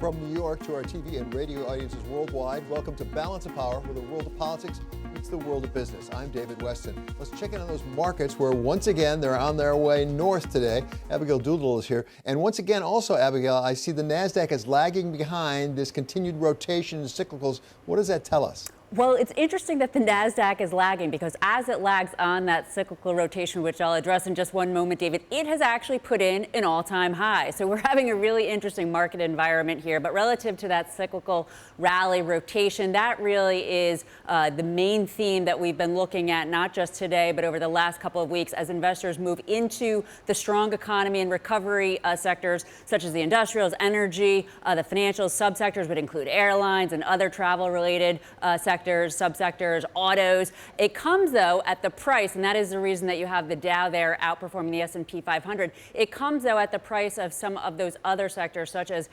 From New York to our TV and radio audiences worldwide, welcome to Balance of Power, where the world of politics meets the world of business. I'm David Weston. Let's check in on those markets where, once again, they're on their way north today. Abigail Doolittle is here. And once again, also, Abigail, I see the NASDAQ is lagging behind this continued rotation in cyclicals. What does that tell us? Well, it's interesting that the NASDAQ is lagging because as it lags on that cyclical rotation, which I'll address in just one moment, David, it has actually put in an all-time high. So we're having a really interesting market environment here. But relative to that cyclical rally rotation, that really is the main theme that we've been looking at, not just today, but over the last couple of weeks as investors move into the strong economy and recovery sectors such as the industrials, energy, the financial subsectors would include airlines and other travel-related sectors, subsectors, autos. It comes, though, at the price, and that is the reason that you have the Dow there outperforming the S&P 500. It comes, though, at the price of some of those other sectors, such as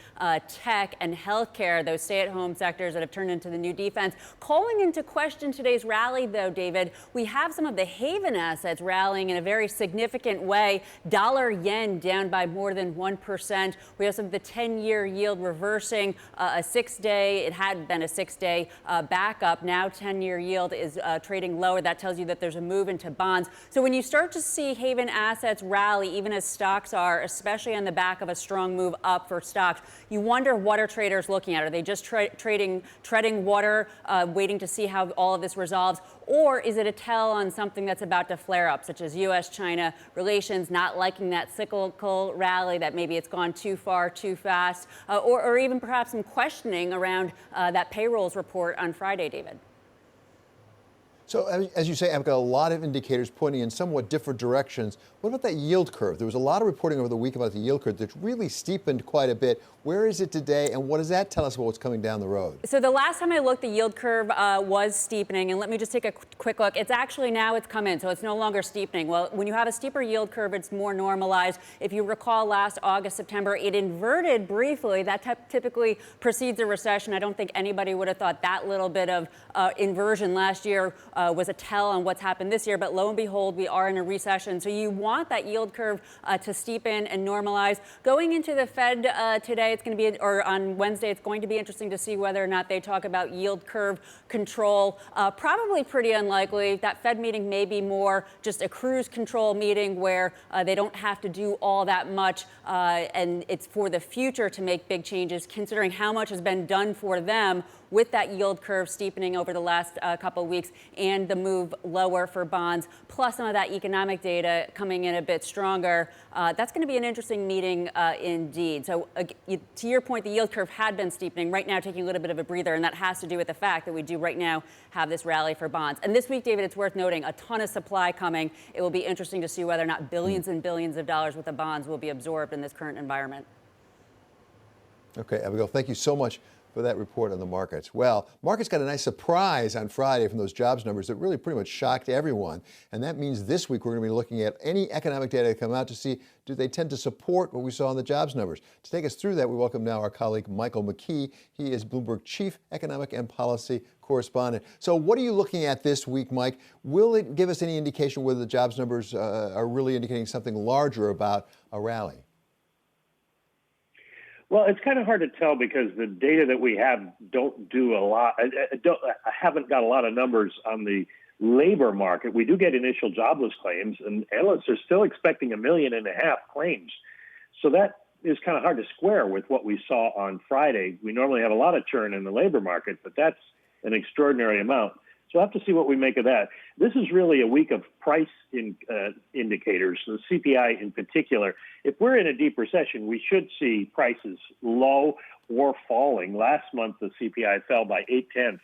tech and healthcare, those stay-at-home sectors that have turned into the new defense. Calling into question today's rally, though, David, we have some of the haven assets rallying in a very significant way. Dollar-yen down by more than 1%. We have some of the 10-year yield reversing a 6-day. It had been a 6-day backup. Now 10-year yield is trading lower. That tells you that there's a move into bonds. So when you start to see haven assets rally, even as stocks are, especially on the back of a strong move up for stocks, you wonder what are traders looking at? Are they just treading water, waiting to see how all of this resolves? Or is it a tell on something that's about to flare up, such as U.S.-China relations, not liking that cyclical rally, that maybe it's gone too far, too fast, or even perhaps some questioning around that payrolls report on Friday, David? So, as you say, I've got a lot of indicators pointing in somewhat different directions. What about that yield curve? There was a lot of reporting over the week about the yield curve that's really steepened quite a bit. Where is it today, and what does that tell us about what's coming down the road? So the last time I looked, the yield curve was steepening, and let me just take a quick look. It's actually now it's come in, so it's no longer steepening. Well, when you have a steeper yield curve, it's more normalized. If you recall last August, September, it inverted briefly. That typically precedes a recession. I don't think anybody would have thought that little bit of inversion last year was a tell on what's happened this year, but lo and behold, we are in a recession. So you want that yield curve to steepen and normalize. Going into the Fed today, it's going to be, or on Wednesday, it's going to be interesting to see whether or not they talk about yield curve control. Probably pretty unlikely. That Fed meeting may be more just a cruise control meeting where they don't have to do all that much, and it's for the future to make big changes, considering how much has been done for them with that yield curve steepening over the last couple of weeks and the move lower for bonds, plus some of that economic data coming in a bit stronger. That's going to be an interesting meeting indeed. So to your point, the yield curve had been steepening, right now taking a little bit of a breather, and that has to do with the fact that we do right now have this rally for bonds. And this week, David, it's worth noting, a ton of supply coming. It will be interesting to see whether or not billions and billions of dollars worth of bonds will be absorbed in this current environment. Okay, Abigail, thank you so much for that report on the markets. Well, markets got a nice surprise on Friday from those jobs numbers that really pretty much shocked everyone. And that means this week we're going to be looking at any economic data that come out to see, do they tend to support what we saw in the jobs numbers? To take us through that, we welcome now our colleague Michael McKee. He is Bloomberg Chief Economic and Policy Correspondent. So what are you looking at this week, Mike? Will it give us any indication whether the jobs numbers are really indicating something larger about a rally? Well, it's kind of hard to tell because the data that we have don't do a lot. I haven't got a lot of numbers on the labor market. We do get initial jobless claims, and analysts are still expecting 1.5 million claims. So that is kind of hard to square with what we saw on Friday. We normally have a lot of churn in the labor market, but that's an extraordinary amount. So we'll have to see what we make of that. This is really a week of price indicators, the CPI in particular. If we're in a deep recession, we should see prices low or falling. Last month, the CPI fell by 0.8.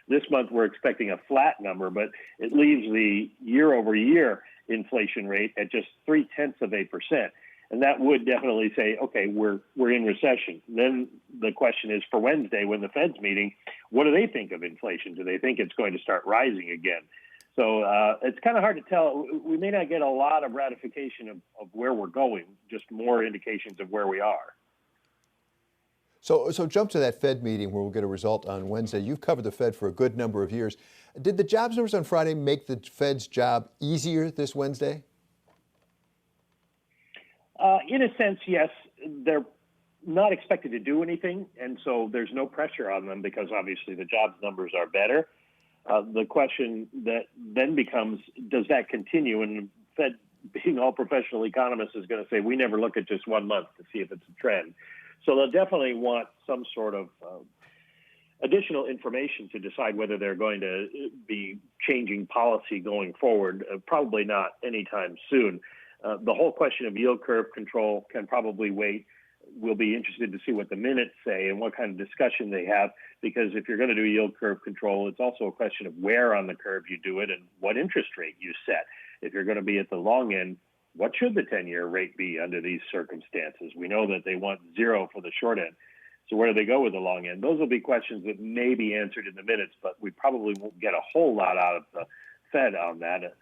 This month, we're expecting a flat number, but it leaves the year-over-year inflation rate at just 0.3%. And that would definitely say, okay, we're in recession. Then the question is for Wednesday, when the Fed's meeting, what do they think of inflation? Do they think it's going to start rising again? So it's kind of hard to tell. We may not get a lot of ratification of where we're going, just more indications of where we are. So jump to that Fed meeting where we'll get a result on Wednesday. You've covered the Fed for a good number of years. Did the jobs numbers on Friday make the Fed's job easier this Wednesday? In a sense, yes. They're not expected to do anything, and so there's no pressure on them because obviously the jobs numbers are better. The question that then becomes, does that continue? And the Fed, being all professional economists, is going to say, we never look at just 1 month to see if it's a trend. So they'll definitely want some sort of additional information to decide whether they're going to be changing policy going forward. Probably not anytime soon. The whole question of yield curve control can probably wait. We'll be interested to see what the minutes say and what kind of discussion they have, because if you're going to do yield curve control, it's also a question of where on the curve you do it and what interest rate you set. If you're going to be at the long end, what should the 10-year rate be under these circumstances? We know that they want 0 for the short end. So where do they go with the long end? Those will be questions that may be answered in the minutes, but we probably won't get a whole lot out of the Fed on that.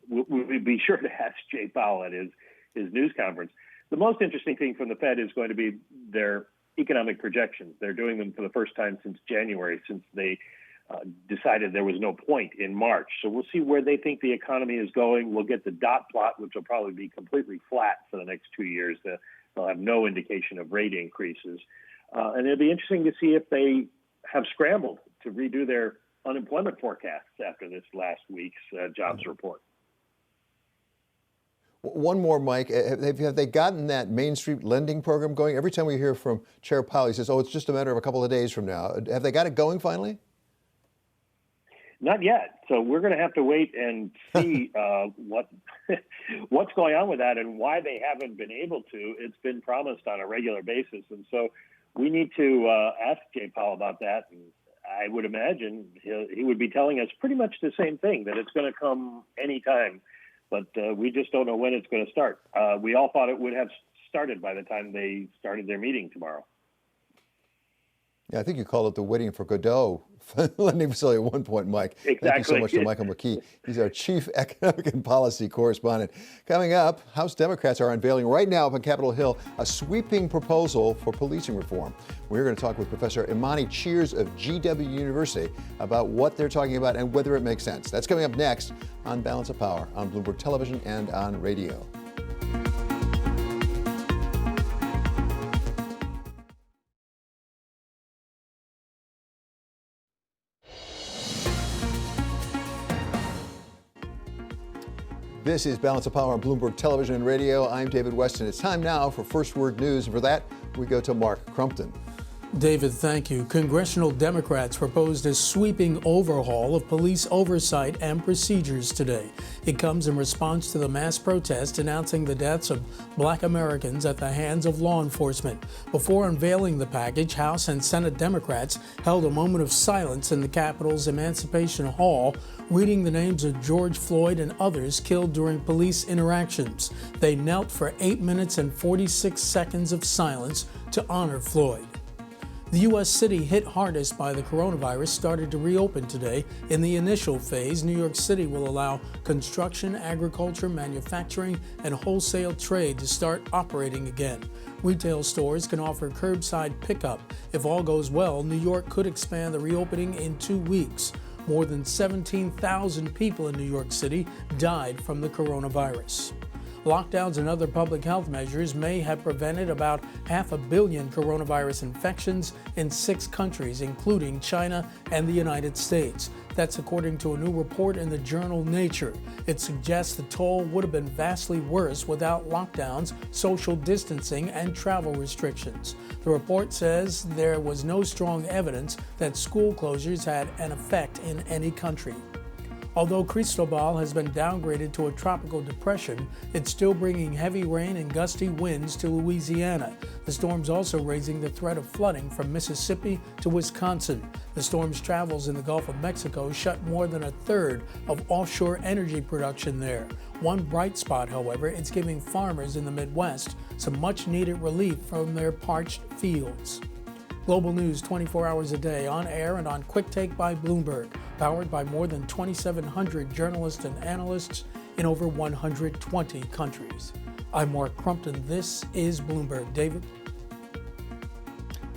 We'll be sure to ask Jay Powell at his news conference. The most interesting thing from the Fed is going to be their economic projections. They're doing them for the first time since January, since they decided there was no point in March. So we'll see where they think the economy is going. We'll get the dot plot, which will probably be completely flat for the next 2 years. They'll have no indication of rate increases. And it'll be interesting to see if they have scrambled to redo their unemployment forecasts after this last week's jobs report. One more, Mike. Have they gotten that Main Street lending program going? Every time we hear from Chair Powell, he says, oh, it's just a matter of a couple of days from now. Have they got it going finally? Not yet. So we're going to have to wait and see what's going on with that and why they haven't been able to. It's been promised on a regular basis. And so we need to ask Jay Powell about that. And I would imagine he would be telling us pretty much the same thing, that it's going to come anytime. But we just don't know when it's going to start. We all thought it would have started by the time they started their meeting tomorrow. Yeah, I think you called it the Waiting for Godot lending facility at one point, Mike. Exactly. Thank you so much to Michael McKee. He's our chief economic and policy correspondent. Coming up, House Democrats are unveiling right now up on Capitol Hill a sweeping proposal for policing reform. We're going to talk with Professor Imani Cheers of GW University about what they're talking about and whether it makes sense. That's coming up next on Balance of Power on Bloomberg Television and on radio. This is Balance of Power on Bloomberg Television and Radio. I'm David Weston. It's time now for First Word News, and for that, we go to Mark Crumpton. David, thank you. Congressional Democrats proposed a sweeping overhaul of police oversight and procedures today. It comes in response to the mass protest announcing the deaths of Black Americans at the hands of law enforcement. Before unveiling the package, House and Senate Democrats held a moment of silence in the Capitol's Emancipation Hall, reading the names of George Floyd and others killed during police interactions. They knelt for 8 minutes and 46 seconds of silence to honor Floyd. The U.S. city hit hardest by the coronavirus started to reopen today. In the initial phase, New York City will allow construction, agriculture, manufacturing, and wholesale trade to start operating again. Retail stores can offer curbside pickup. If all goes well, New York could expand the reopening in 2 weeks. More than 17,000 people in New York City died from the coronavirus. Lockdowns and other public health measures may have prevented about 500 million coronavirus infections in 6 countries, including China and the United States. That's according to a new report in the journal Nature. It suggests the toll would have been vastly worse without lockdowns, social distancing, and travel restrictions. The report says there was no strong evidence that school closures had an effect in any country. Although Cristobal has been downgraded to a tropical depression, it's still bringing heavy rain and gusty winds to Louisiana. The storm's also raising the threat of flooding from Mississippi to Wisconsin. The storm's travels in the Gulf of Mexico shut more than a third of offshore energy production there. One bright spot, however, it's giving farmers in the Midwest some much-needed relief from their parched fields. Global news 24 hours a day, on air and on Quick Take by Bloomberg, powered by more than 2,700 journalists and analysts in over 120 countries. I'm Mark Crumpton. This is Bloomberg. David?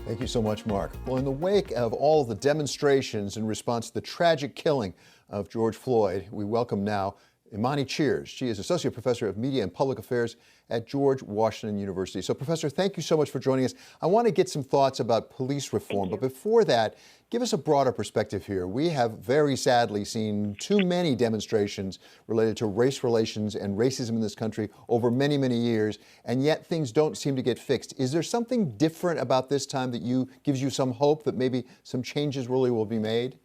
Thank you so much, Mark. Well, in the wake of all of the demonstrations in response to the tragic killing of George Floyd, we welcome now Imani Cheers. She is Associate Professor of Media and Public Affairs at George Washington University. So, Professor, thank you so much for joining us. I want to get some thoughts about police reform, but before that, give us a broader perspective here. We have very sadly seen too many demonstrations related to race relations and racism in this country over many, many years, and yet things don't seem to get fixed. Is there something different about this time that gives you some hope that maybe some changes really will be made?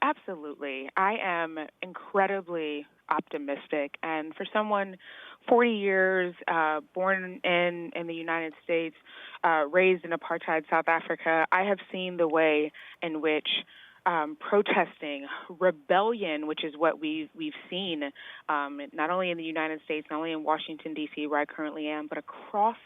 Absolutely. I am incredibly optimistic. And for someone 40 years, born in the United States, raised in apartheid South Africa, I have seen the way in which protesting, rebellion, which is what we've seen not only in the United States, not only in Washington, D.C., where I currently am, but across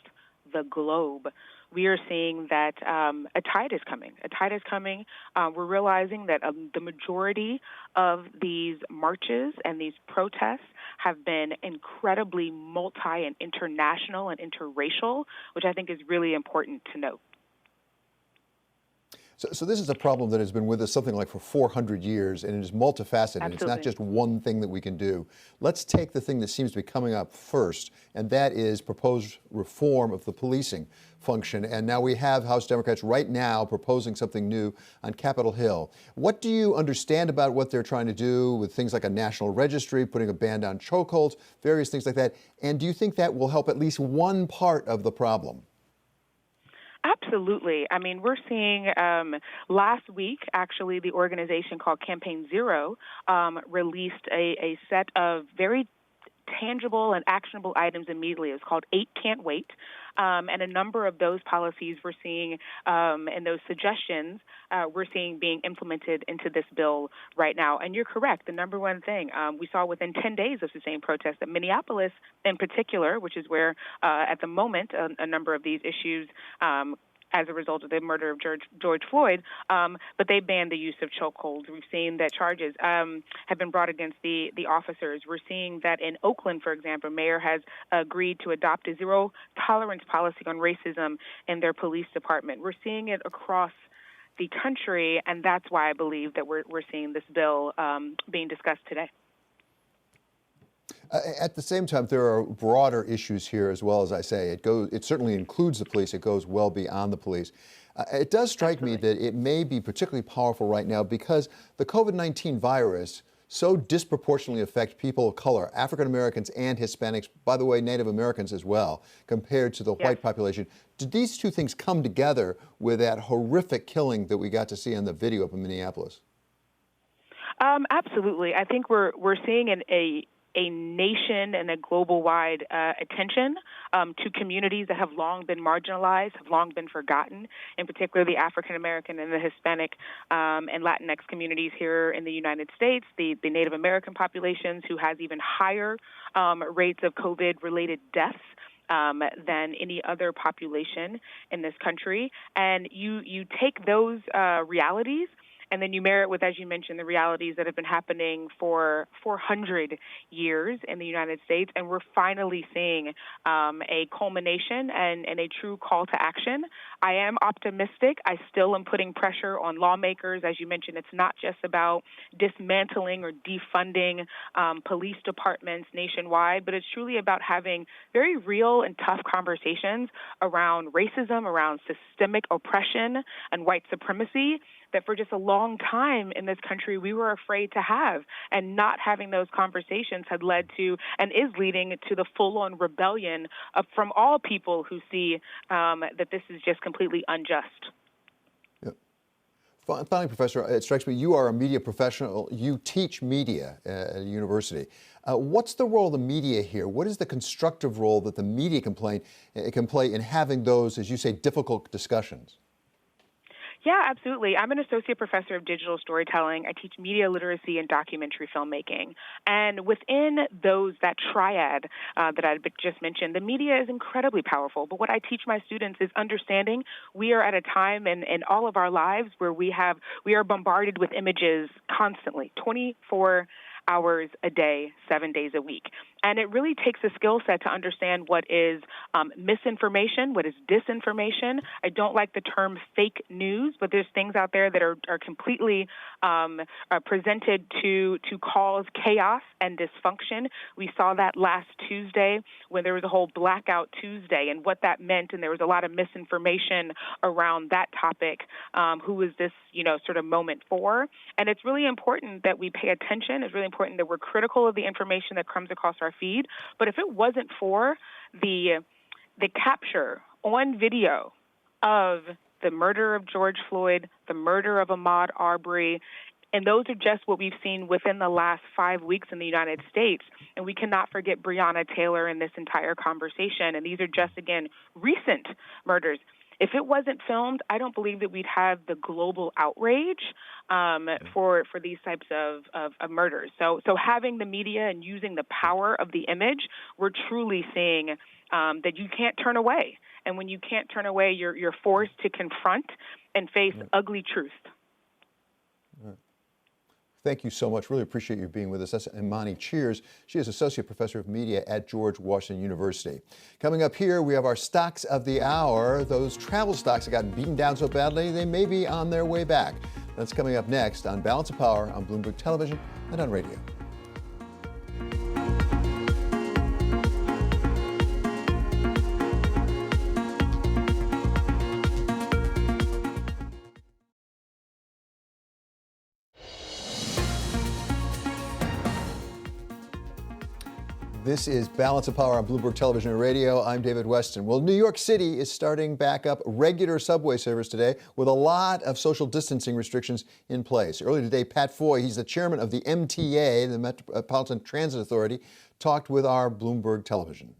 the globe. We are seeing that a tide is coming. A tide is coming. We're realizing that the majority of these marches and these protests have been incredibly multi and international and interracial, which I think is really important to note. So this is a problem that has been with us something like for 400 years, and it is multifaceted. Absolutely. It's not just one thing that we can do. Let's take the thing that seems to be coming up first, and that is proposed reform of the policing function. And now we have House Democrats right now proposing something new on Capitol Hill. What do you understand about what they're trying to do with things like a national registry, putting a ban on chokeholds, various things like that? And do you think that will help at least one part of the problem? Absolutely. I mean, we're seeing last week, actually, the organization called Campaign Zero released a set of very tangible and actionable items immediately. It's called 8 Can't Wait. And a number of those policies we're seeing and those suggestions we're seeing being implemented into this bill right now. And you're correct. The number one thing we saw within 10 days of sustained protests that Minneapolis in particular, which is where at the moment a number of these issues as a result of the murder of George Floyd, but they banned the use of chokeholds. We've seen that charges have been brought against the officers. We're seeing that in Oakland, for example, mayor has agreed to adopt a zero-tolerance policy on racism in their police department. We're seeing it across the country, and that's why I believe that we're seeing this bill being discussed today. At the same time, there are broader issues here as well. As I say, it certainly includes the police. It goes well beyond the police. It does strike me that it may be particularly powerful right now because the COVID-19 virus so disproportionately affects people of color, African Americans and Hispanics, by the way, Native Americans as well, compared to the white population. Did these two things come together with that horrific killing that we got to see on the video up in Minneapolis? Absolutely. I think we're seeing a nation and a global-wide attention to communities that have long been marginalized, have long been forgotten, in particular the African-American and the Hispanic and Latinx communities here in the United States, the Native American populations who has even higher rates of COVID-related deaths than any other population in this country. And you take those realities and then you marry it with, as you mentioned, the realities that have been happening for 400 years in the United States, and we're finally seeing a culmination and a true call to action. I am optimistic. I still am putting pressure on lawmakers. As you mentioned, it's not just about dismantling or defunding police departments nationwide, but it's truly about having very real and tough conversations around racism, around systemic oppression and white supremacy that for just a long time in this country we were afraid to have. And not having those conversations had led to and is leading to the full-on rebellion from all people who see that this is just completely unjust. Finally, Professor, it strikes me you are a media professional. You teach media at a university. What's the role of the media here? What is the constructive role that the media can play in having those, as you say, difficult discussions? Yeah, absolutely. I'm an associate professor of digital storytelling. I teach media literacy and documentary filmmaking. And within that triad that I just mentioned, the media is incredibly powerful. But what I teach my students is understanding we are at a time in all of our lives where we are bombarded with images constantly, 24 hours a day, 7 days a week. And it really takes a skill set to understand what is misinformation, what is disinformation. I don't like the term fake news, but there's things out there that are completely presented to cause chaos and dysfunction. We saw that last Tuesday when there was a whole Blackout Tuesday and what that meant, and there was a lot of misinformation around that topic. Who was this, sort of moment for? And it's really important that we pay attention. It's really important that we're critical of the information that comes across our feed. But if it wasn't for the capture on video of the murder of George Floyd, the murder of Ahmaud Arbery, and those are just what we've seen within the last 5 weeks in the United States. And we cannot forget Breonna Taylor in this entire conversation. And these are just, again, recent murders. If it wasn't filmed, I don't believe that we'd have the global outrage for these types of murders. So having the media and using the power of the image, we're truly seeing that you can't turn away. And when you can't turn away, you're forced to confront and face ugly truth. Thank you so much. Really appreciate you being with us. That's Imani Cheers. She is Associate Professor of Media at George Washington University. Coming up here, we have our stocks of the hour. Those travel stocks have gotten beaten down so badly, they may be on their way back. That's coming up next on Balance of Power on Bloomberg Television and on radio. This is Balance of Power on Bloomberg Television and Radio. I'm David Weston. Well, New York City is starting back up regular subway service today with a lot of social distancing restrictions in place. Earlier today, Pat Foy, he's the chairman of the MTA, the Metropolitan Transit Authority, talked with our Bloomberg Television.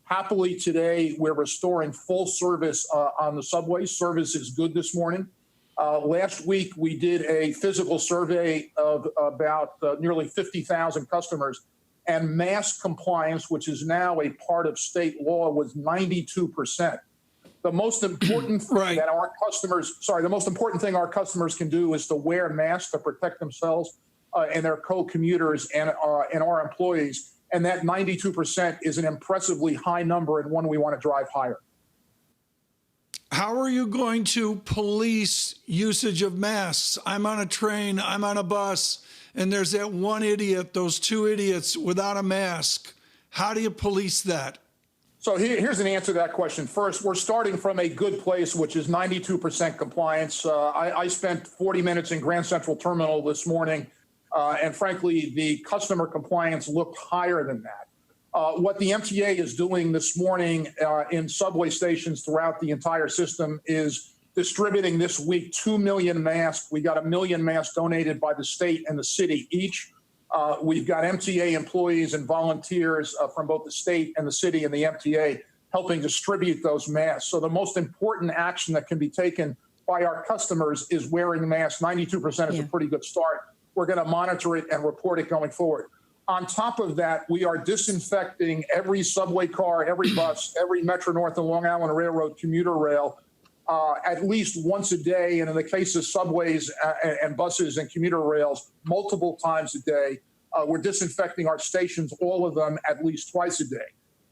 Happily today, we're restoring full service on the subway. Service is good this morning. Last week, we did a physical survey of about nearly 50,000 customers. And mask compliance, which is now a part of state law, was 92%. The most important thing that the most important thing our customers can do is to wear masks to protect themselves and their co-commuters and our employees. And that 92% is an impressively high number and one we want to drive higher. How are you going to police usage of masks? I'm on a train, I'm on a bus, and there's that one idiot, those two idiots without a mask. How do you police that? So here's an answer to that question. First, we're starting from a good place, which is 92% compliance. I spent 40 minutes in Grand Central Terminal this morning, and frankly, the customer compliance looked higher than that. What the MTA is doing this morning in subway stations throughout the entire system is distributing this week 2 million masks. We got 1 million masks donated by the state and the city each. We've got MTA employees and volunteers from both the state and the city and the MTA helping distribute those masks. So the most important action that can be taken by our customers is wearing masks. 92% is a pretty good start. We're going to monitor it and report it going forward. On top of that, we are disinfecting every subway car, every bus, every Metro North and Long Island Railroad commuter rail at least once a day, and in the case of subways and buses and commuter rails, multiple times a day. We're disinfecting our stations, all of them, at least twice a day.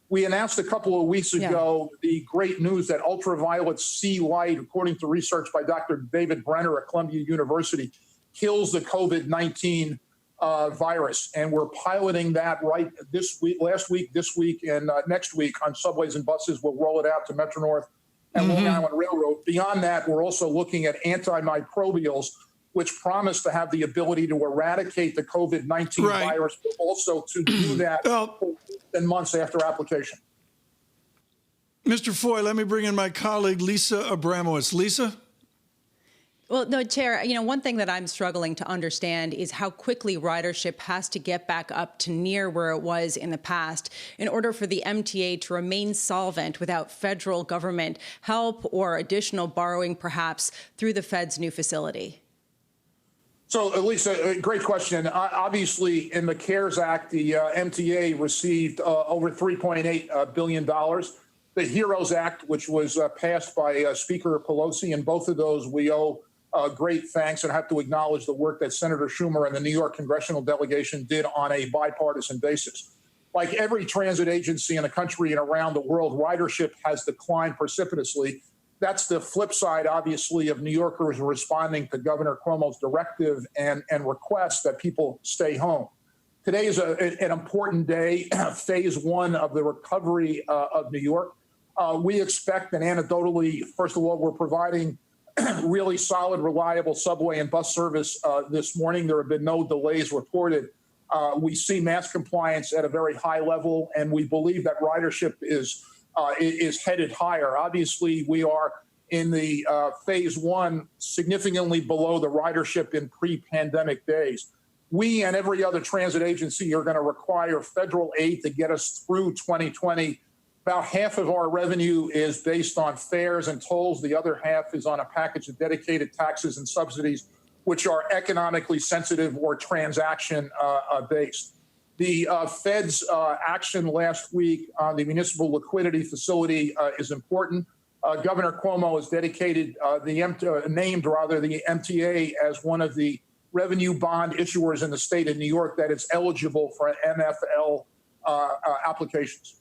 We announced a couple of weeks ago the great news that ultraviolet C light, according to research by Dr. David Brenner at Columbia University, kills the COVID-19 virus. And we're piloting that this week, and next week on subways and buses. We'll roll it out to Metro North and Long Island Railroad. Beyond that, we're also looking at antimicrobials, which promise to have the ability to eradicate the COVID-19 virus, but also to do that in months after application. Mr. Foy, let me bring in my colleague, Lisa Abramowitz. Lisa? Well, no, Chair, one thing that I'm struggling to understand is how quickly ridership has to get back up to near where it was in the past in order for the MTA to remain solvent without federal government help or additional borrowing, perhaps, through the Fed's new facility. So, Lisa, great question. Obviously, in the CARES Act, the MTA received over $3.8 billion. The HEROES Act, which was passed by Speaker Pelosi, and both of those we owe great thanks, and have to acknowledge the work that Senator Schumer and the New York congressional delegation did on a bipartisan basis. like every transit agency in the country and around the world, ridership has declined precipitously. That's the flip side, obviously, of New Yorkers responding to Governor Cuomo's directive and request that people stay home. Today is an important day, phase one of the recovery of New York. We expect, and anecdotally, first of all, we're providing really solid, reliable subway and bus service this morning. There have been no delays reported. We see mask compliance at a very high level, and we believe that ridership is headed higher. Obviously, we are in the phase one significantly below the ridership in pre-pandemic days. We and every other transit agency are going to require federal aid to get us through 2020. About half of our revenue is based on fares and tolls. The other half is on a package of dedicated taxes and subsidies, which are economically sensitive or transaction based. The Fed's action last week on the municipal liquidity facility is important. Governor Cuomo has dedicated named the MTA as one of the revenue bond issuers in the state of New York that is eligible for NFL applications.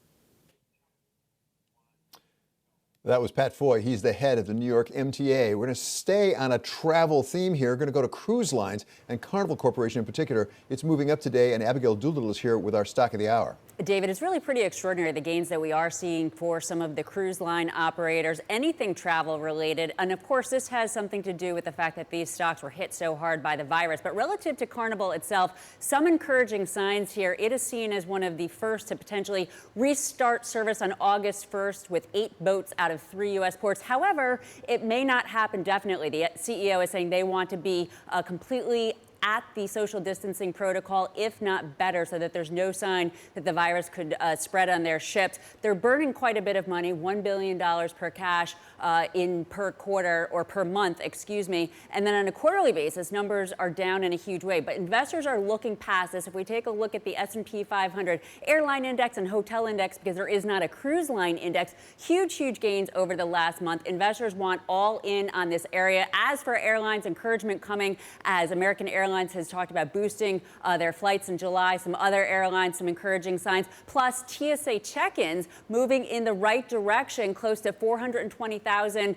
That was Pat Foy. He's the head of the New York MTA. We're going to stay on a travel theme here. We're going to go to cruise lines and Carnival Corporation in particular. It's moving up today, and Abigail Doolittle is here with our stock of the hour. David, it's really pretty extraordinary, the gains that we are seeing for some of the cruise line operators, anything travel related. And of course, this has something to do with the fact that these stocks were hit so hard by the virus. But relative to Carnival itself, some encouraging signs here. It is seen as one of the first to potentially restart service on August 1st with 8 boats out of 3 U.S. ports. However, it may not happen definitely. The CEO is saying they want to be completely at the social distancing protocol, if not better, so that there's no sign that the virus could spread on their ships. They're burning quite a bit of money, $1 billion per cash per quarter or per month, excuse me. And then on a quarterly basis, numbers are down in a huge way. But investors are looking past this. If we take a look at the S&P 500 airline index and hotel index, because there is not a cruise line index, huge gains over the last month. Investors want all in on this area. As for airlines, encouragement coming as American Airlines has talked about boosting their flights in July. Some other airlines, some encouraging signs. Plus, TSA check-ins moving in the right direction, close to 420,000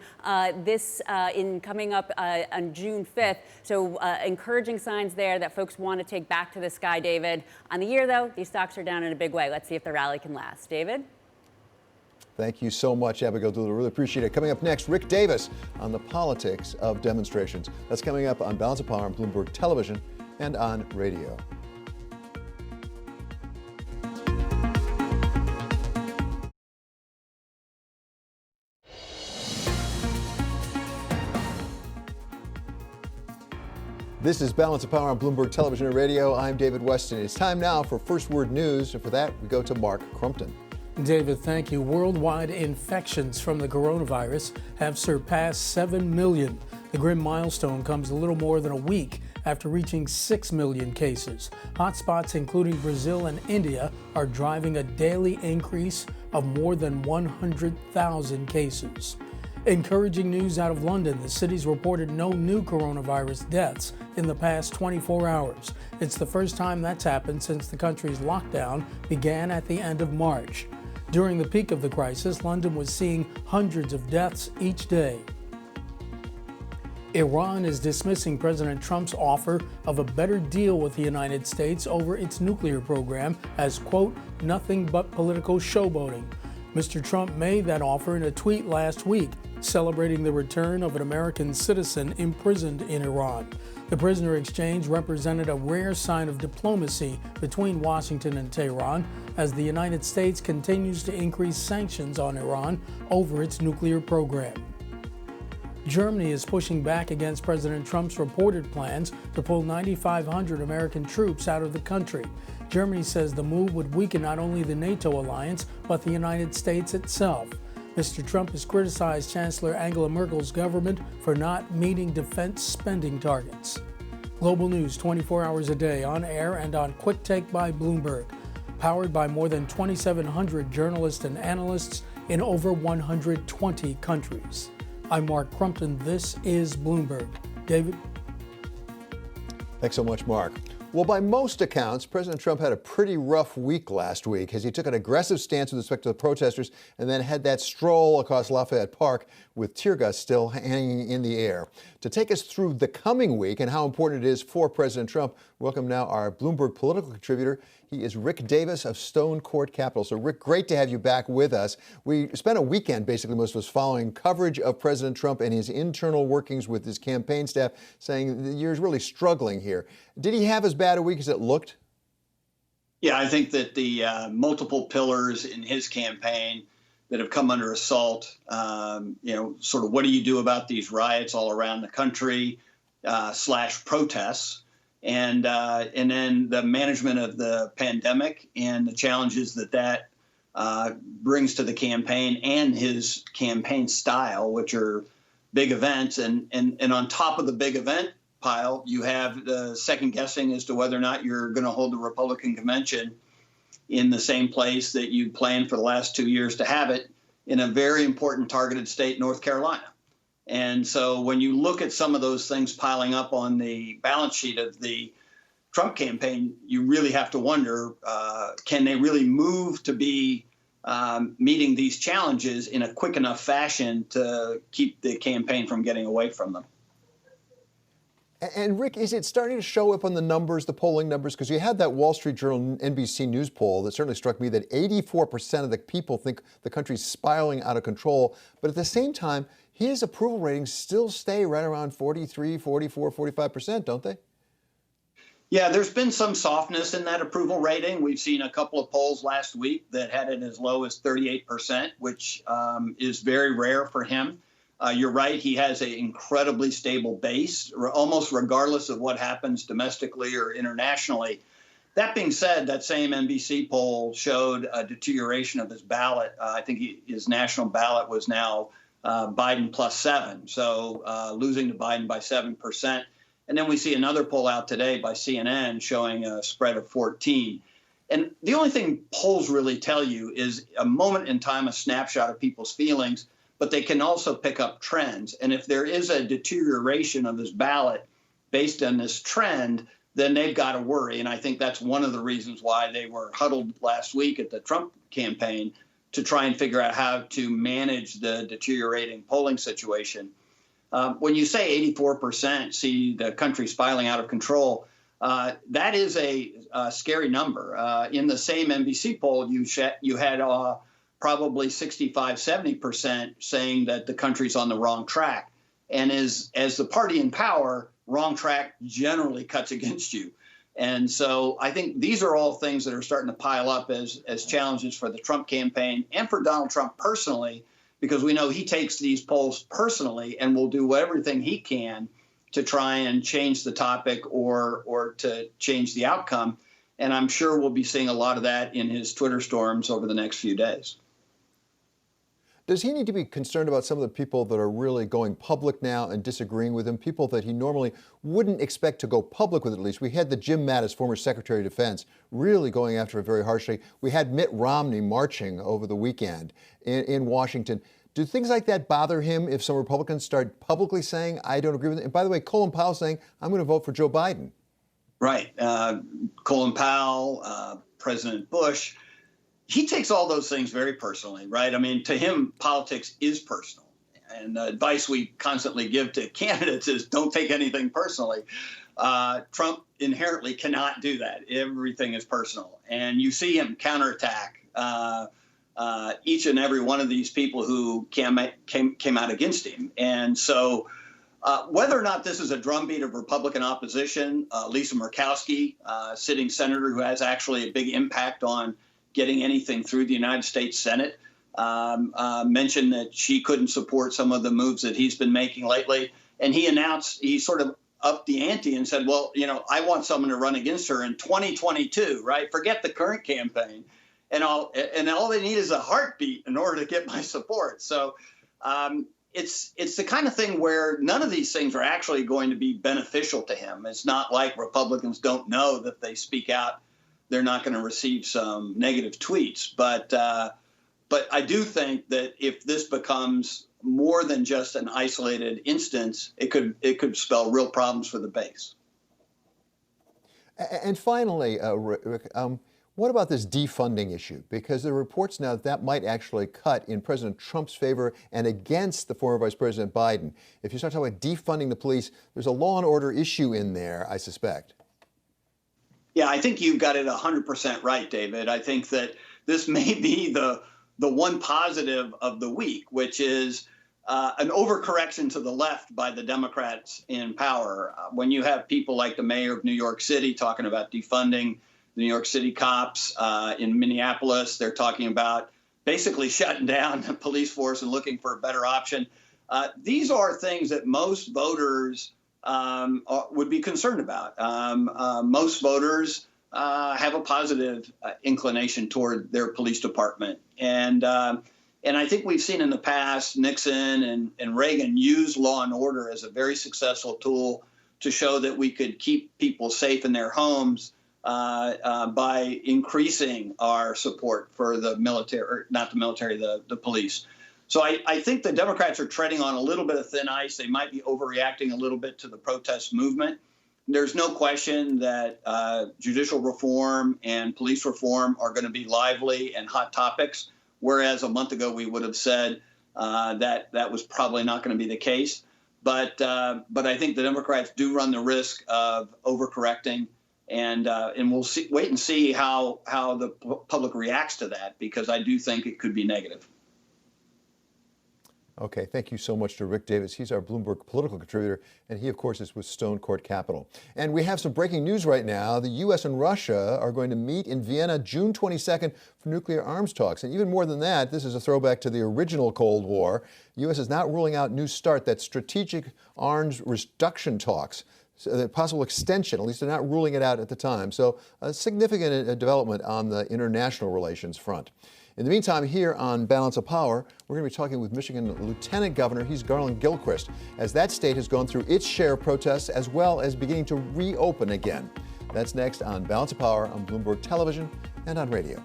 coming up on June 5th. So encouraging signs there that folks want to take back to the sky, David. On the year, though, these stocks are down in a big way. Let's see if the rally can last. David? Thank you so much, Abigail Doolittle. Really appreciate it. Coming up next, Rick Davis on the politics of demonstrations. That's coming up on Balance of Power on Bloomberg Television and on radio. This is Balance of Power on Bloomberg Television and radio. I'm David Weston. It's time now for First Word News, and for that, we go to Mark Crumpton. David, thank you. Worldwide infections from the coronavirus have surpassed 7 million. The grim milestone comes a little more than a week after reaching 6 million cases. Hotspots, including Brazil and India, are driving a daily increase of more than 100,000 cases. Encouraging news out of London. The city's reported no new coronavirus deaths in the past 24 hours. It's the first time that's happened since the country's lockdown began at the end of March. During the peak of the crisis, London was seeing hundreds of deaths each day. Iran is dismissing President Trump's offer of a better deal with the United States over its nuclear program as, quote, nothing but political showboating. Mr. Trump made that offer in a tweet last week, celebrating the return of an American citizen imprisoned in Iran. The prisoner exchange represented a rare sign of diplomacy between Washington and Tehran as the United States continues to increase sanctions on Iran over its nuclear program. Germany is pushing back against President Trump's reported plans to pull 9,500 American troops out of the country. Germany says the move would weaken not only the NATO alliance, but the United States itself. Mr. Trump has criticized Chancellor Angela Merkel's government for not meeting defense spending targets. Global news 24 hours a day, on air and on Quick Take by Bloomberg. Powered by more than 2,700 journalists and analysts in over 120 countries. I'm Mark Crumpton. This is Bloomberg. David? Thanks so much, Mark. Well, by most accounts, President Trump had a pretty rough week last week as he took an aggressive stance with respect to the protesters and then had that stroll across Lafayette Park with tear gas still hanging in the air. To take us through the coming week and how important it is for President Trump, welcome now our Bloomberg political contributor. He is Rick Davis of Stone Court Capital. So, Rick, great to have you back with us. We spent a weekend, basically, most of us following coverage of President Trump and his internal workings with his campaign staff, saying that you're really struggling here. Did he have as bad a week as it looked? Yeah, I think that the multiple pillars in his campaign that have come under assault, sort of what do you do about these riots all around the country, / protests, and then the management of the pandemic and the challenges that brings to the campaign and his campaign style, which are big events. And on top of the big event pile, you have the second guessing as to whether or not you're going to hold the Republican convention in the same place that you planned for the last 2 years to have it, in a very important targeted state, North Carolina. And so when you look at some of those things piling up on the balance sheet of the Trump campaign, you really have to wonder, can they really move to be meeting these challenges in a quick enough fashion to keep the campaign from getting away from them? And Rick, is it starting to show up on the numbers, the polling numbers? Because you had that Wall Street Journal NBC News poll that certainly struck me that 84% of the people think the country's spiraling out of control. But at the same time, his approval ratings still stay right around 43, 44, 45%, don't they? Yeah, there's been some softness in that approval rating. We've seen a couple of polls last week that had it as low as 38%, which is very rare for him. You're right. He has an incredibly stable base, almost regardless of what happens domestically or internationally. That being said, that same NBC poll showed a deterioration of his ballot. I think his national ballot was now Biden +7, so losing to Biden by 7%. And then we see another poll out today by CNN showing a spread of 14. And the only thing polls really tell you is a moment in time, a snapshot of people's feelings, but they can also pick up trends. And if there is a deterioration of this ballot based on this trend, then they've got to worry. And I think that's one of the reasons why they were huddled last week at the Trump campaign to try and figure out how to manage the deteriorating polling situation. When you say 84% see the country spiraling out of control, that is a scary number. In the same NBC poll, you had probably 65, 70% saying that the country's on the wrong track. And as the party in power, wrong track generally cuts against you. And so I think these are all things that are starting to pile up as challenges for the Trump campaign and for Donald Trump personally, because we know he takes these polls personally and will do everything he can to try and change the topic or to change the outcome. And I'm sure we'll be seeing a lot of that in his Twitter storms over the next few days. Does he need to be concerned about some of the people that are really going public now and disagreeing with him, people that he normally wouldn't expect to go public with at least? We had the Jim Mattis, former Secretary of Defense, really going after it very harshly. We had Mitt Romney marching over the weekend in Washington. Do things like that bother him if some Republicans start publicly saying, I don't agree with it? And by the way, Colin Powell saying, I'm going to vote for Joe Biden. Right. Colin Powell, President Bush. He takes all those things very personally, right? I mean, to him, politics is personal. And the advice we constantly give to candidates is don't take anything personally. Trump inherently cannot do that. Everything is personal. And you see him counterattack each and every one of these people who came out against him. And so whether or not this is a drumbeat of Republican opposition, Lisa Murkowski, sitting senator who has actually a big impact on getting anything through the United States Senate, mentioned that she couldn't support some of the moves that he's been making lately. And he sort of upped the ante and said, well, I want someone to run against her in 2022, right? Forget the current campaign. And all they need is a heartbeat in order to get my support. So it's the kind of thing where none of these things are actually going to be beneficial to him. It's not like Republicans don't know that they speak out, they're not going to receive some negative tweets. But I do think that if this becomes more than just an isolated instance, it could spell real problems for the base. And finally, Rick, what about this defunding issue? Because there are reports now that that might actually cut in President Trump's favor and against the former Vice President Biden. If you start talking about defunding the police, there's a law and order issue in there, I suspect. Yeah, I think you've got it 100% right, David. I think that this may be the one positive of the week, which is an overcorrection to the left by the Democrats in power. When you have people like the mayor of New York City talking about defunding the New York City cops, in Minneapolis, they're talking about basically shutting down the police force and looking for a better option. These are things that most voters would be concerned about. Most voters have a positive inclination toward their police department. And I think we've seen in the past Nixon and Reagan use law and order as a very successful tool to show that we could keep people safe in their homes by increasing our support for the military, or not the military, the police. So I think the Democrats are treading on a little bit of thin ice. They might be overreacting a little bit to the protest movement. There's no question that judicial reform and police reform are going to be lively and hot topics, whereas a month ago we would have said that was probably not going to be the case. But I think the Democrats do run the risk of overcorrecting, and we'll wait and see how the public reacts to that, because I do think it could be negative. Okay, thank you so much to Rick Davis. He's our Bloomberg political contributor, and he, of course, is with Stone Court Capital. And we have some breaking news right now. The U.S. and Russia are going to meet in Vienna June 22nd for nuclear arms talks. And even more than that, this is a throwback to the original Cold War. The U.S. is not ruling out New START, that strategic arms reduction talks. So the possible extension, at least they're not ruling it out at the time. So a significant development on the international relations front. In the meantime, here on Balance of Power, we're going to be talking with Michigan Lieutenant Governor, he's Garlin Gilchrist, as that state has gone through its share of protests as well as beginning to reopen again. That's next on Balance of Power on Bloomberg Television and on radio.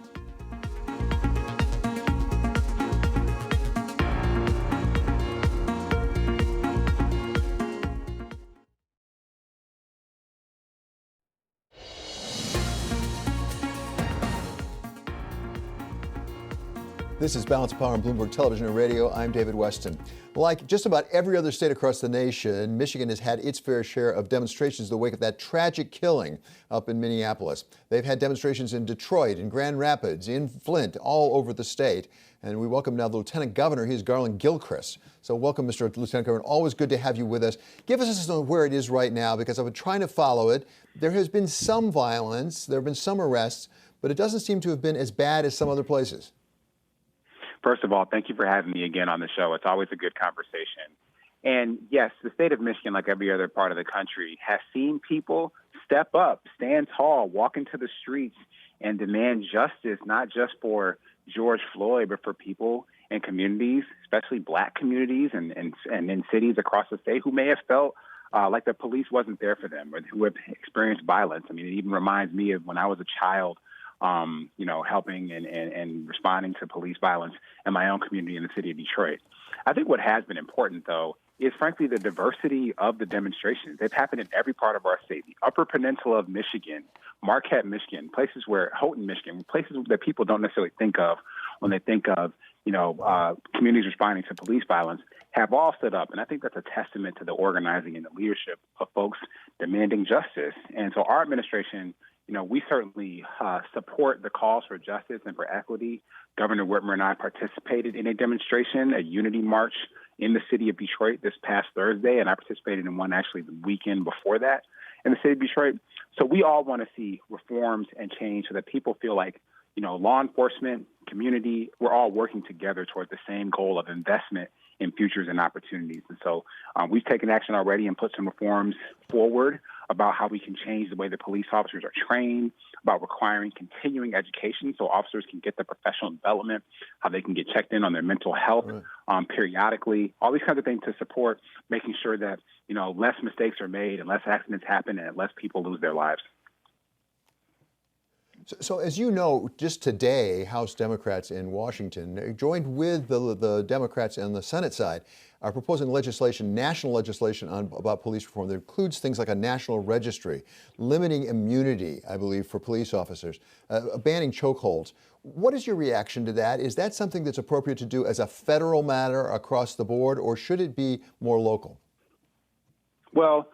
This is Balance of Power on Bloomberg Television and Radio. I'm David Weston. Like just about every other state across the nation, Michigan has had its fair share of demonstrations in the wake of that tragic killing up in Minneapolis. They've had demonstrations in Detroit, in Grand Rapids, in Flint, all over the state. And we welcome now the Lieutenant Governor. He's Garlin Gilchrist. So welcome, Mr. Lieutenant Governor. Always good to have you with us. Give us a sense of where it is right now, because I've been trying to follow it. There has been some violence. There have been some arrests, but it doesn't seem to have been as bad as some other places. First of all, thank you for having me again on the show. It's always a good conversation. And yes, the state of Michigan, like every other part of the country, has seen people step up, stand tall, walk into the streets and demand justice, not just for George Floyd, but for people and communities, especially Black communities and in cities across the state who may have felt like the police wasn't there for them, or who have experienced violence. I mean, it even reminds me of when I was a child, helping and responding to police violence in my own community in the city of Detroit. I think what has been important, though, is frankly the diversity of the demonstrations. They've happened in every part of our state. The Upper Peninsula of Michigan, Marquette, Michigan, places where Houghton, Michigan, places that people don't necessarily think of when they think of, communities responding to police violence, have all stood up. And I think that's a testament to the organizing and the leadership of folks demanding justice. And so our administration, we certainly support the calls for justice and for equity. Governor Whitmer and I participated in a demonstration, a unity march in the city of Detroit this past Thursday, and I participated in one actually the weekend before that in the city of Detroit. So we all want to see reforms and change so that people feel like, law enforcement, community, we're all working together toward the same goal of investment in futures and opportunities. And so we've taken action already and put some reforms forward about how we can change the way the police officers are trained, about requiring continuing education so officers can get the professional development, how they can get checked in on their mental health periodically, all these kinds of things to support making sure that, less mistakes are made and less accidents happen and less people lose their lives. So as you know, just today, House Democrats in Washington, joined with the Democrats on the Senate side, are proposing legislation, national legislation about police reform that includes things like a national registry, limiting immunity, I believe, for police officers, banning chokeholds. What is your reaction to that? Is that something that's appropriate to do as a federal matter across the board, or should it be more local? Well,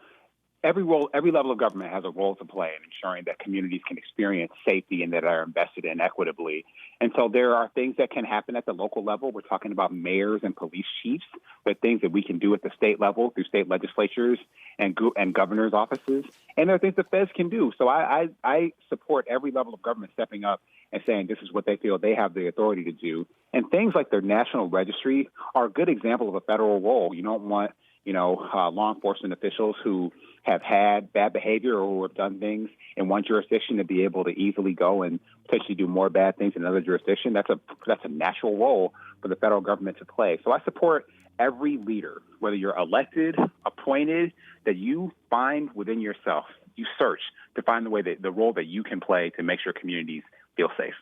every level of government has a role to play in ensuring that communities can experience safety and that are invested in equitably. And so there are things that can happen at the local level. We're talking about mayors and police chiefs, but things that we can do at the state level through state legislatures and governors' offices. And there are things the feds can do. So I support every level of government stepping up and saying this is what they feel they have the authority to do. And things like their national registry are a good example of a federal role. You don't want law enforcement officials who have had bad behavior or who have done things in one jurisdiction to be able to easily go and potentially do more bad things in another jurisdiction. That's a natural role for the federal government to play. So I support every leader, whether you're elected, appointed, that you find within yourself, you search to find the role that you can play to make sure communities feel safe.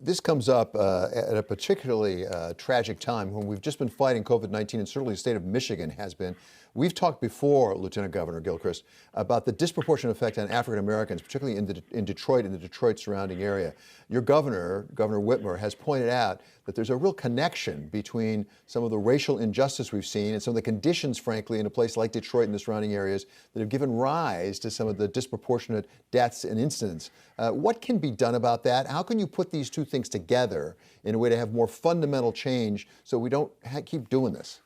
This comes up at a particularly tragic time when we've just been fighting COVID-19, and certainly the state of Michigan has been. We've talked before, Lieutenant Governor Gilchrist, about the disproportionate effect on African Americans, particularly in Detroit and the Detroit surrounding area. Your governor, Governor Whitmer, has pointed out that there's a real connection between some of the racial injustice we've seen and some of the conditions, frankly, in a place like Detroit and the surrounding areas that have given rise to some of the disproportionate deaths and incidents. What can be done about that? How can you put these two things together in a way to have more fundamental change so we don't keep doing this?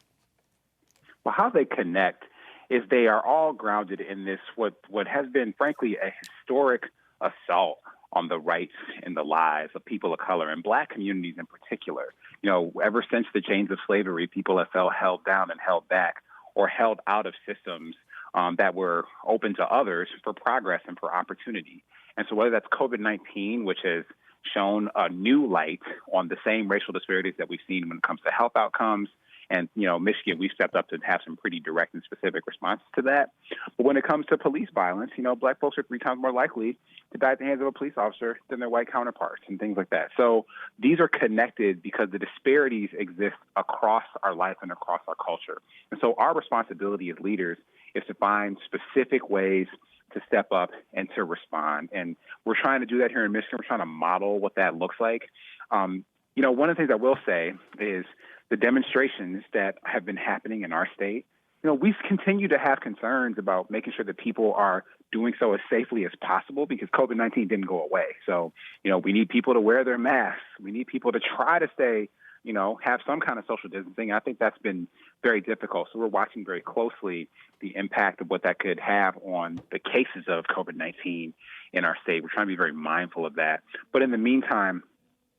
Well, how they connect is they are all grounded in this, what has been, frankly, a historic assault on the rights and the lives of people of color and Black communities in particular. Ever since the chains of slavery, people have felt held down and held back or held out of systems that were open to others for progress and for opportunity. And so whether that's COVID-19, which has shown a new light on the same racial disparities that we've seen when it comes to health outcomes, and, Michigan, we stepped up to have some pretty direct and specific responses to that. But when it comes to police violence, Black folks are 3 times more likely to die at the hands of a police officer than their white counterparts and things like that. So these are connected because the disparities exist across our life and across our culture. And so our responsibility as leaders is to find specific ways to step up and to respond. And we're trying to do that here in Michigan. We're trying to model what that looks like. One of the things I will say is the demonstrations that have been happening in our state, we continue to have concerns about making sure that people are doing so as safely as possible because COVID-19 didn't go away. So, we need people to wear their masks. We need people to try to stay, have some kind of social distancing. I think that's been very difficult. So we're watching very closely the impact of what that could have on the cases of COVID-19 in our state. We're trying to be very mindful of that. But in the meantime,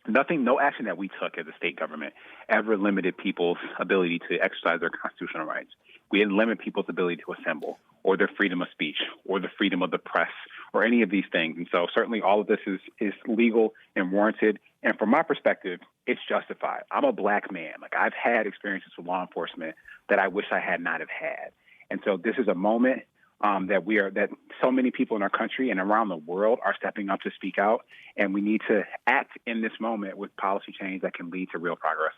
no action that we took as a state government ever limited people's ability to exercise their constitutional rights. We didn't limit people's ability to assemble or their freedom of speech or the freedom of the press or any of these things. And so certainly all of this is legal and warranted. And from my perspective, it's justified. I'm a Black man. I've had experiences with law enforcement that I wish I had not have had. And so this is a moment that so many people in our country and around the world are stepping up to speak out, and we need to act in this moment with policy change that can lead to real progress.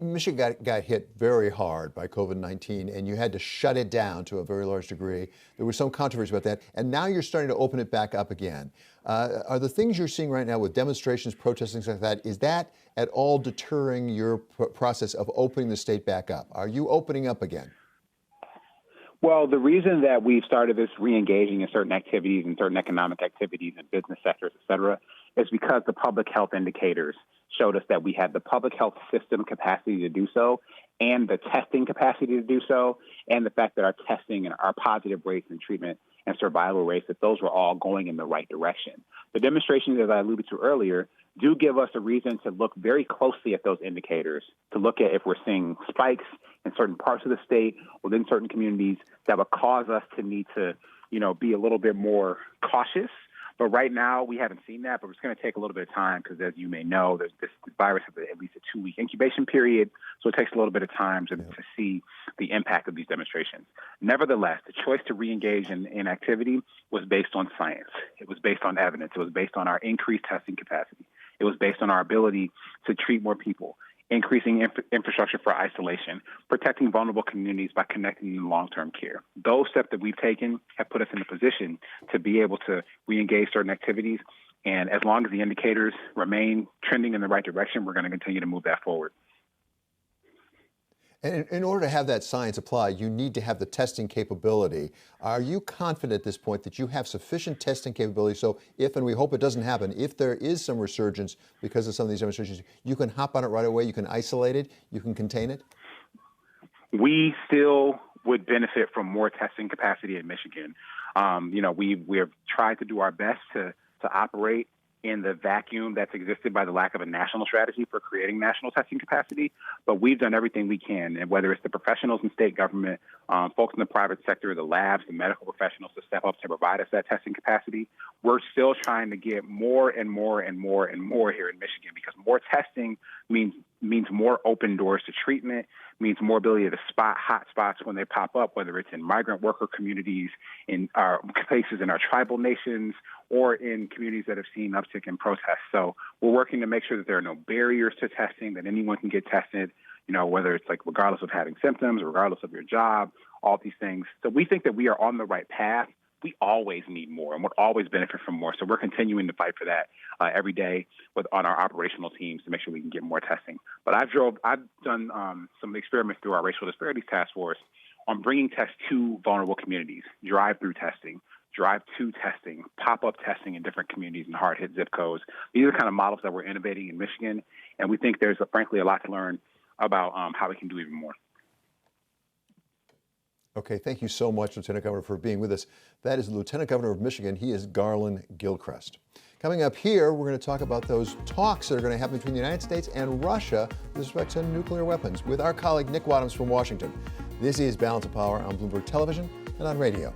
Michigan got hit very hard by COVID-19, and you had to shut it down to a very large degree. There was some controversy about that, and now you're starting to open it back up again. Are the things you're seeing right now with demonstrations, protests, things like that, is that at all deterring your process of opening the state back up? Are you opening up again? Well, the reason that we've started this re-engaging in certain activities and certain economic activities and business sectors, et cetera, is because the public health indicators showed us that we had the public health system capacity to do so and the testing capacity to do so, and the fact that our testing and our positive rates and treatment and survival rates, that those were all going in the right direction. The demonstrations, as I alluded to earlier, do give us a reason to look very closely at those indicators, to look at if we're seeing spikes in certain parts of the state, within certain communities, that would cause us to need to, be a little bit more cautious. But right now, we haven't seen that, but it's going to take a little bit of time because, as you may know, this virus has at least a 2-week incubation period, so it takes a little bit of time to see the impact of these demonstrations. Nevertheless, the choice to reengage in activity was based on science. It was based on evidence. It was based on our increased testing capacity. It was based on our ability to treat more people, increasing infrastructure for isolation, protecting vulnerable communities by connecting them to long-term care. Those steps that we've taken have put us in a position to be able to re-engage certain activities. And as long as the indicators remain trending in the right direction, we're going to continue to move that forward. And in order to have that science apply, you need to have the testing capability. Are you confident at this point that you have sufficient testing capability so if, and we hope it doesn't happen, if there is some resurgence because of some of these demonstrations, you can hop on it right away, you can isolate it, you can contain it? We still would benefit from more testing capacity in Michigan. We have tried to do our best to operate in the vacuum that's existed by the lack of a national strategy for creating national testing capacity. But we've done everything we can, and whether it's the professionals in state government, folks in the private sector, the labs, the medical professionals to step up to provide us that testing capacity, we're still trying to get more and more and more and more here in Michigan because more testing means more open doors to treatment, means more ability to spot hot spots when they pop up, whether it's in migrant worker communities, in our places in our tribal nations, or in communities that have seen uptick in protests. So we're working to make sure that there are no barriers to testing, that anyone can get tested, whether it's like regardless of having symptoms, regardless of your job, all these things. So we think that we are on the right path. We always need more, and we'll always benefit from more. So we're continuing to fight for that every day on our operational teams to make sure we can get more testing. But I've done some experiments through our Racial Disparities Task Force on bringing tests to vulnerable communities, drive-through testing, drive-to testing, pop-up testing in different communities and hard-hit zip codes. These are the kind of models that we're innovating in Michigan, and we think there's, frankly, a lot to learn about how we can do even more. Okay, thank you so much, Lieutenant Governor, for being with us. That is the Lieutenant Governor of Michigan. He is Garlin Gilchrist. Coming up here, we're going to talk about those talks that are going to happen between the United States and Russia with respect to nuclear weapons with our colleague Nick Wadhams from Washington. This is Balance of Power on Bloomberg Television and on radio.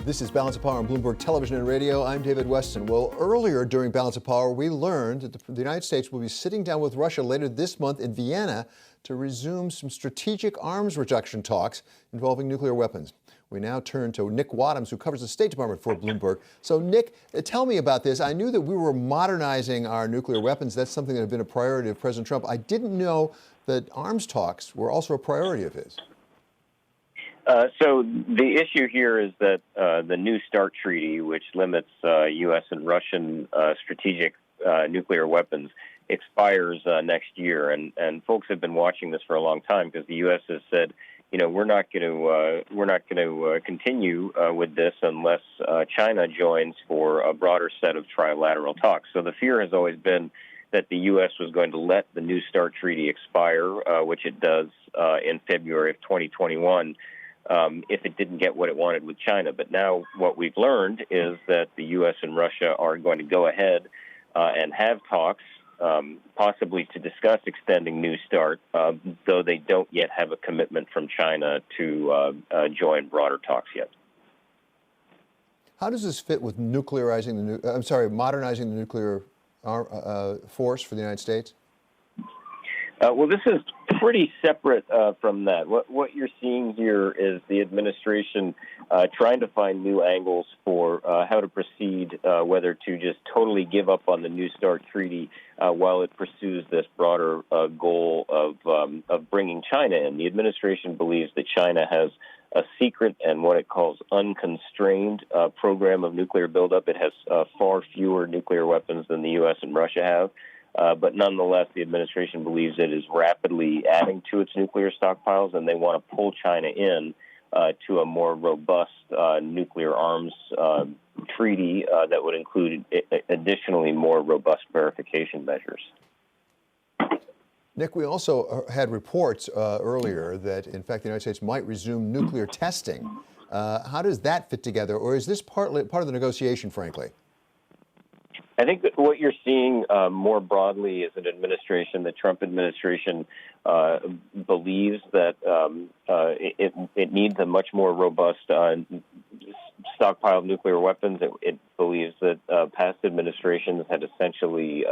This is Balance of Power on Bloomberg Television and Radio. I'm David Weston. Well, earlier during Balance of Power, we learned that the United States will be sitting down with Russia later this month in Vienna to resume some strategic arms reduction talks involving nuclear weapons. We now turn to Nick Wadhams, who covers the State Department for Bloomberg. So, Nick, tell me about this. I knew that we were modernizing our nuclear weapons. That's something that had been a priority of President Trump. I didn't know that arms talks were also a priority of his. So the issue here is that the New START treaty, which limits U.S. and Russian strategic nuclear weapons, expires next year, and folks have been watching this for a long time because the U.S. has said, we're not going to continue with this unless China joins for a broader set of trilateral talks. So the fear has always been that the U.S. was going to let the New START treaty expire, which it does in February of 2021. If it didn't get what it wanted with China. But now what we've learned is that the U.S. and Russia are going to go ahead and have talks, possibly to discuss extending New START, though they don't yet have a commitment from China to join broader talks yet. How does this fit with modernizing the nuclear force for the United States? Well, this is pretty separate from that. What you're seeing here is the administration trying to find new angles for how to proceed, whether to just totally give up on the New START treaty while it pursues this broader goal of bringing China in. The administration believes that China has a secret and what it calls unconstrained program of nuclear buildup. It has far fewer nuclear weapons than the U.S. and Russia have. But nonetheless, the administration believes it is rapidly adding to its nuclear stockpiles, and they want to pull China in to a more robust nuclear arms treaty that would include additionally more robust verification measures. Nick, we also had reports earlier that, in fact, the United States might resume nuclear testing. How does that fit together, or is this part of the negotiation, frankly? I think that what you're seeing more broadly is an administration, the Trump administration, believes that it needs a much more robust stockpile of nuclear weapons. It believes that past administrations had essentially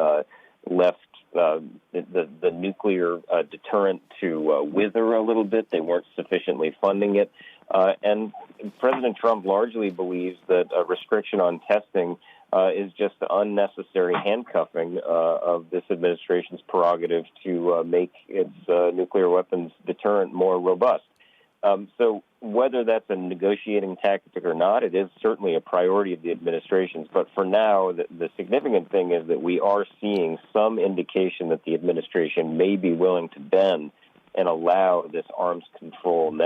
left the nuclear deterrent to wither a little bit. They weren't sufficiently funding it. And President Trump largely believes that a restriction on testing is just unnecessary handcuffing of this administration's prerogative to make its nuclear weapons deterrent more robust. So whether that's a negotiating tactic or not, it is certainly a priority of the administration's. But for now, the significant thing is that we are seeing some indication that the administration may be willing to bend and allow this arms control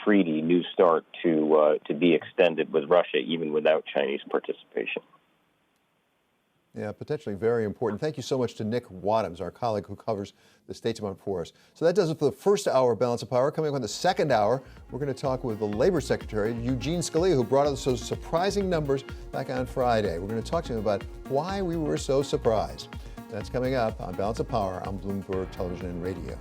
treaty, New START, to be extended with Russia, even without Chinese participation. Yeah, potentially very important. Thank you so much to Nick Wadhams, our colleague who covers the State Department for us. So that does it for the first hour of Balance of Power. Coming up in the second hour, we're going to talk with the Labor Secretary, Eugene Scalia, who brought us those surprising numbers back on Friday. We're going to talk to him about why we were so surprised. That's coming up on Balance of Power on Bloomberg Television and Radio.